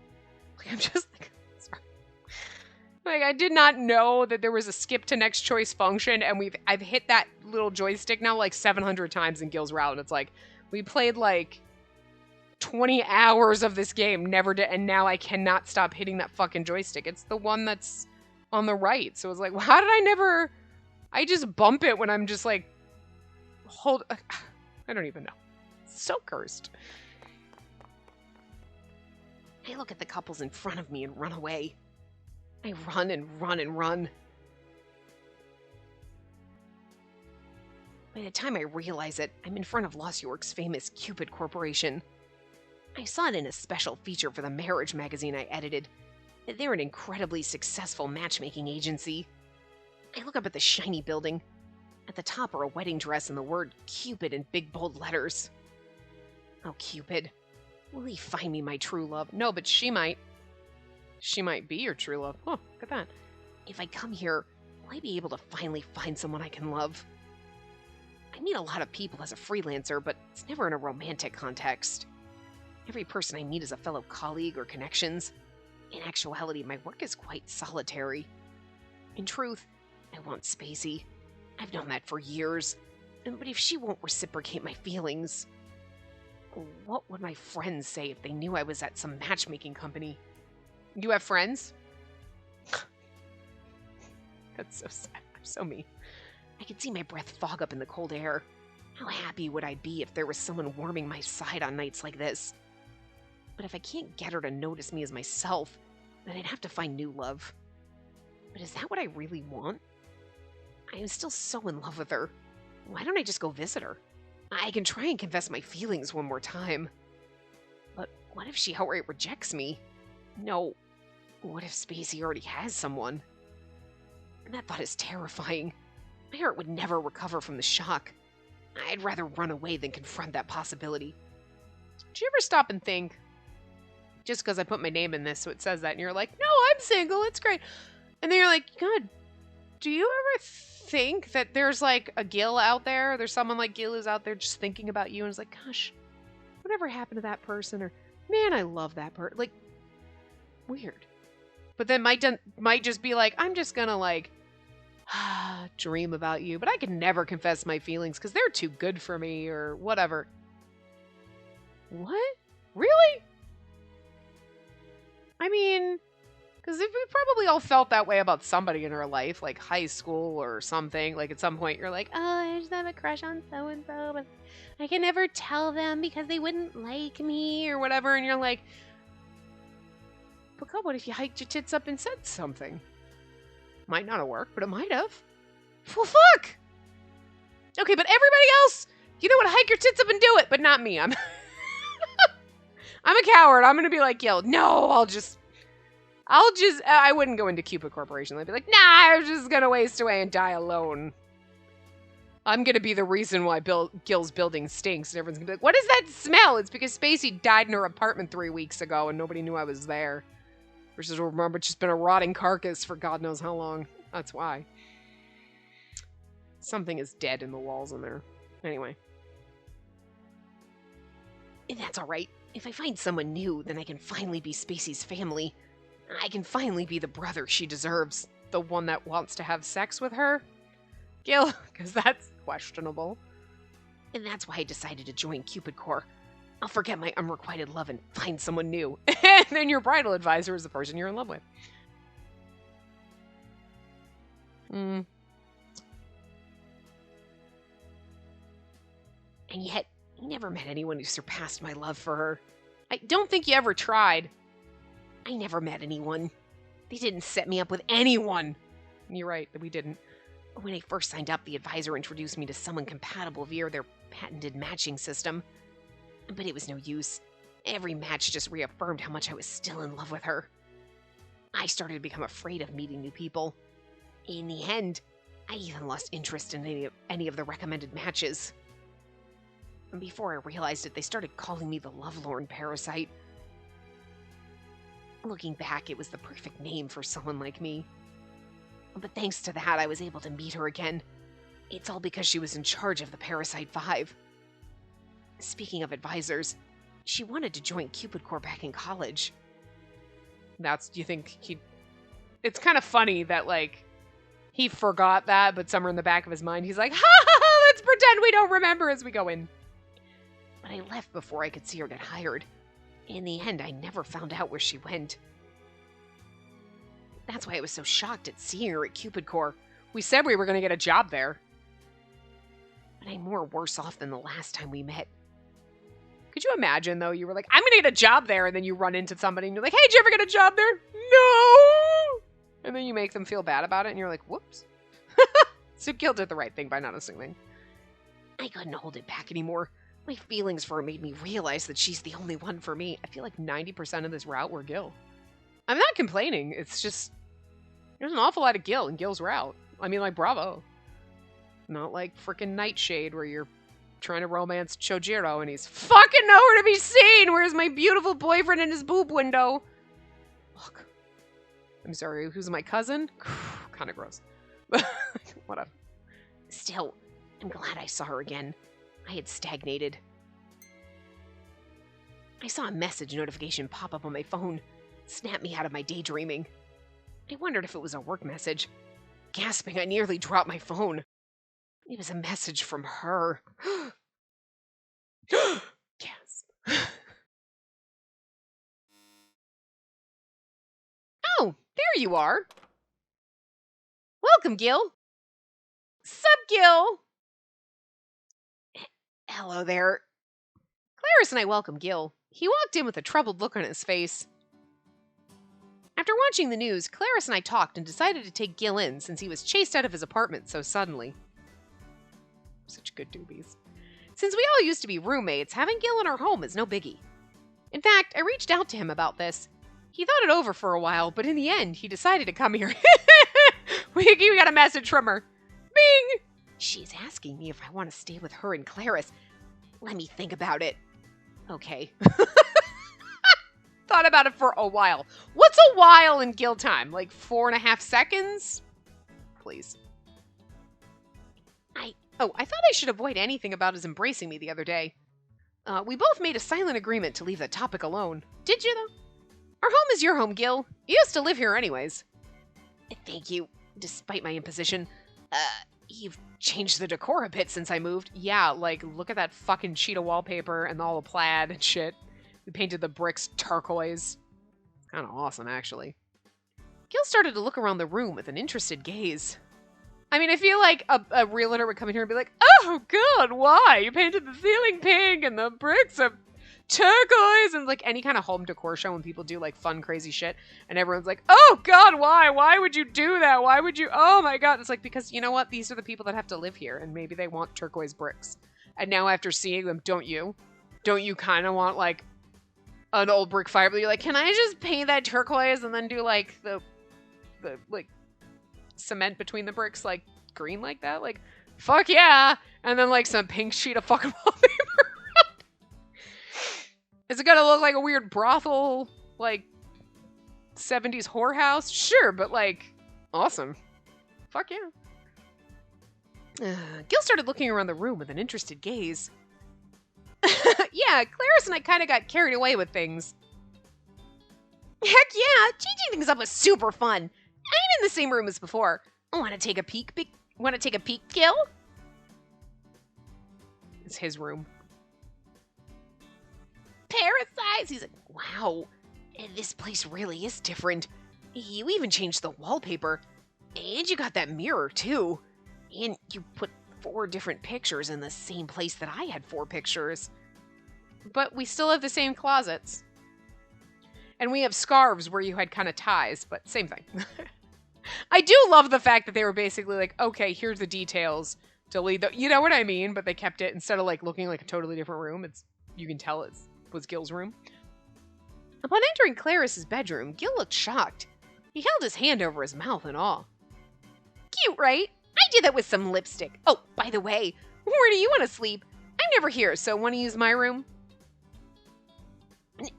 Like, I'm just like, sorry. Like, I did not know that there was a skip to next choice function, and I've hit that little joystick now like 700 times in Gil's route, and it's like, we played like 20 hours of this game, never did, and now I cannot stop hitting that fucking joystick. It's the one that's on the right. So it's like, well, how did I just bump it when I'm just like, I don't even know. It's so cursed. I look at the couples in front of me and run away. I run and run and run. By the time I realize it, I'm in front of Lost York's famous Cupid Corporation. I saw it in a special feature for the marriage magazine I edited. They're an incredibly successful matchmaking agency. I look up at the shiny building. At the top are a wedding dress and the word Cupid in big bold letters. Oh, Cupid. Will he find me my true love? No, but she might. She might be your true love. Oh, look at that. If I come here, will I be able to finally find someone I can love? I meet a lot of people as a freelancer, but it's never in a romantic context. Every person I meet is a fellow colleague or connections. In actuality, my work is quite solitary. In truth, I want Spacey. I've known that for years. But if she won't reciprocate my feelings, what would my friends say if they knew I was at some matchmaking company? You have friends? That's so sad. I'm so mean. I could see my breath fog up in the cold air. How happy would I be if there was someone warming my side on nights like this? But if I can't get her to notice me as myself, then I'd have to find new love. But is that what I really want? I am still so in love with her. Why don't I just go visit her? I can try and confess my feelings one more time. But what if she outright rejects me? No. What if Spacey already has someone? And that thought is terrifying. My heart would never recover from the shock. I'd rather run away than confront that possibility. Did you ever stop and think, just because I put my name in this so it says that, and you're like, no, I'm single, it's great. And then you're like, God, do you ever think that there's like a Gil out there? There's someone like Gil who's out there just thinking about you and is like, gosh, whatever happened to that person? Or, man, I love that person. Like, weird. But then might just be like, I'm just gonna like, dream about you, but I can never confess my feelings because they're too good for me or whatever. What? Really? I mean, because we probably all felt that way about somebody in our life, like high school or something. Like at some point you're like, oh, I just have a crush on so-and-so, but I can never tell them because they wouldn't like me or whatever. And you're like, but God, what if you hiked your tits up and said something? Might not have worked, but it might have. Well, fuck! Okay, but everybody else, you know what? Hike your tits up and do it, but not me. I'm a coward. I'm gonna be like, yo, no, I wouldn't go into Cupid Corporation. I'd be like, nah, I'm just gonna waste away and die alone. I'm gonna be the reason why Gil's building stinks, and everyone's gonna be like, what is that smell? It's because Spacey died in her apartment 3 weeks ago, and nobody knew I was there. Versus, remember, it's just been a rotting carcass for God knows how long. That's why. Something is dead in the walls in there. Anyway. And that's alright. If I find someone new, then I can finally be Spacey's family. I can finally be the brother she deserves. The one that wants to have sex with her? Gil, because that's questionable. And that's why I decided to join Cupid Corps. I'll forget my unrequited love and find someone new. And then your bridal advisor is the person you're in love with. And yet, I never met anyone who surpassed my love for her. I don't think you ever tried. I never met anyone. They didn't set me up with anyone. You're right, we didn't. When I first signed up, the advisor introduced me to someone compatible via their patented matching system. But it was no use. Every match just reaffirmed how much I was still in love with her. I started to become afraid of meeting new people. In the end, I even lost interest in any of the recommended matches. And before I realized it, they started calling me the lovelorn parasite. Looking back, it was the perfect name for someone like me. But thanks to that, I was able to meet her again. It's all because she was in charge of the Parasite 5. Speaking of advisors, she wanted to join Cupid Corps back in college. Do you think he... It's kind of funny that, like, he forgot that, but somewhere in the back of his mind, he's like, ha ha ha, let's pretend we don't remember as we go in. But I left before I could see her get hired. In the end, I never found out where she went. That's why I was so shocked at seeing her at Cupid Corps. We said we were going to get a job there. But I'm more worse off than the last time we met. Could you imagine, though? You were like, I'm going to get a job there, and then you run into somebody, and you're like, hey, did you ever get a job there? No! And then you make them feel bad about it, and you're like, whoops. So Gil did the right thing by not assuming. I couldn't hold it back anymore. My feelings for her made me realize that she's the only one for me. I feel like 90% of this route were Gil. I'm not complaining. It's just, there's an awful lot of Gil in Gil's route. I mean, like, bravo. Not like freaking Nightshade where you're trying to romance Chojiro and he's fucking nowhere to be seen. Where's my beautiful boyfriend in his boob window? Look. I'm sorry, who's my cousin? Kind of gross. Whatever. Still, I'm glad I saw her again. I had stagnated. I saw a message notification pop up on my phone. Snapped me out of my daydreaming. I wondered if it was a work message. Gasping, I nearly dropped my phone. It was a message from her. Gasp. Oh, there you are. Welcome, Gil. Sup, Gil? Hello there. Clarice and I welcomed Gil. He walked in with a troubled look on his face. After watching the news, Clarice and I talked and decided to take Gil in since he was chased out of his apartment so suddenly. Such good doobies. Since we all used to be roommates, having Gil in our home is no biggie. In fact, I reached out to him about this. He thought it over for a while, but in the end, he decided to come here. We got a message from her. Bing! She's asking me if I want to stay with her and Clarice. Let me think about it. Okay. Thought about it for a while. What's a while in Gil time? Like 4.5 seconds? Please. I thought I should avoid anything about his embracing me the other day. We both made a silent agreement to leave the topic alone. Did you, though? Our home is your home, Gil. You used to live here anyways. Thank you, despite my imposition. You've changed the decor a bit since I moved. Yeah, like, look at that fucking sheet of wallpaper and all the plaid and shit. We painted the bricks turquoise. It's kind of awesome, actually. Gil started to look around the room with an interested gaze. I mean, I feel like a realtor would come in here and be like, oh, God, why? You painted the ceiling pink and the bricks are turquoise. And like any kind of home decor show when people do like fun, crazy shit. And everyone's like, oh, God, why? Why would you do that? Why would you? Oh, my God. It's like, because you know what? These are the people that have to live here. And maybe they want turquoise bricks. And now after seeing them, don't you? Don't you kind of want like an old brick fire? But you're like, can I just paint that turquoise and then do like the like cement between the bricks like green like that? Like, fuck yeah. And then like some pink sheet of fucking wallpaper. Is it gonna look like a weird brothel, like 70s whorehouse? Sure, but like awesome. Fuck yeah. Gil started looking around the room with an interested gaze. Yeah, Clarice and I kind of got carried away with things. Heck yeah, changing things up was super fun. I'm in the same room as before. Want to take a peek? Want to take a peek, Gil? It's his room. Parasites. He's like, wow, this place really is different. You even changed the wallpaper. And you got that mirror, too. And you put 4 different pictures in the same place that I had 4 pictures. But we still have the same closets. And we have scarves where you had kind of ties, but same thing. I do love the fact that they were basically like, okay, here's the details. Delete the, you know what I mean? But they kept it, instead of like looking like a totally different room, you can tell it was Gil's room. Upon entering Clarice's bedroom, Gil looked shocked. He held his hand over his mouth in awe. Cute, right? I did that with some lipstick. Oh, by the way, where do you want to sleep? I'm never here, so want to use my room?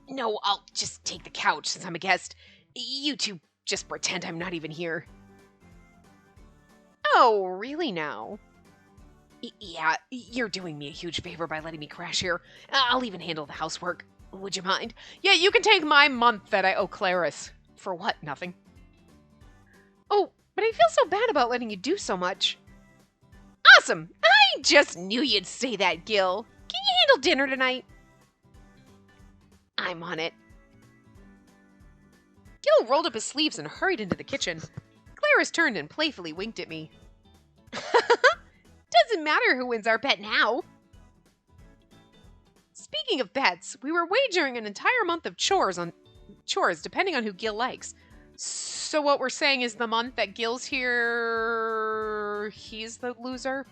No, I'll just take the couch since I'm a guest. You two just pretend I'm not even here. Oh, really now? Yeah, you're doing me a huge favor by letting me crash here. I'll even handle the housework. Would you mind? Yeah, you can take my month that I owe Clarice. For what? Nothing. Oh, but I feel so bad about letting you do so much. Awesome! I just knew you'd say that, Gil. Can you handle dinner tonight? I'm on it. Gil rolled up his sleeves and hurried into the kitchen. Clarice turned and playfully winked at me. Doesn't matter who wins our bet now. Speaking of bets, we were wagering an entire month of chores depending on who Gil likes. So what we're saying is the month that Gil's here, he's the loser.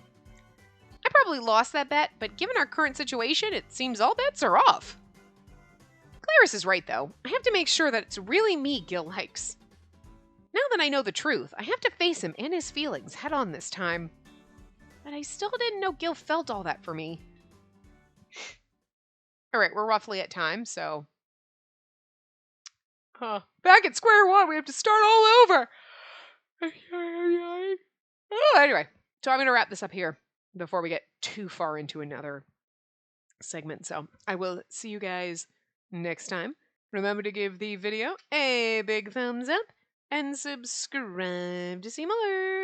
I probably lost that bet, but given our current situation, it seems all bets are off. Clarice is right, though. I have to make sure that it's really me Gil likes. Now that I know the truth, I have to face him and his feelings head on this time. But I still didn't know Gil felt all that for me. Alright, we're roughly at time, so... back at square one, we have to start all over! Oh, anyway, so I'm going to wrap this up here before we get too far into another segment. So I will see you guys next time. Remember to give the video a big thumbs up and subscribe to see more.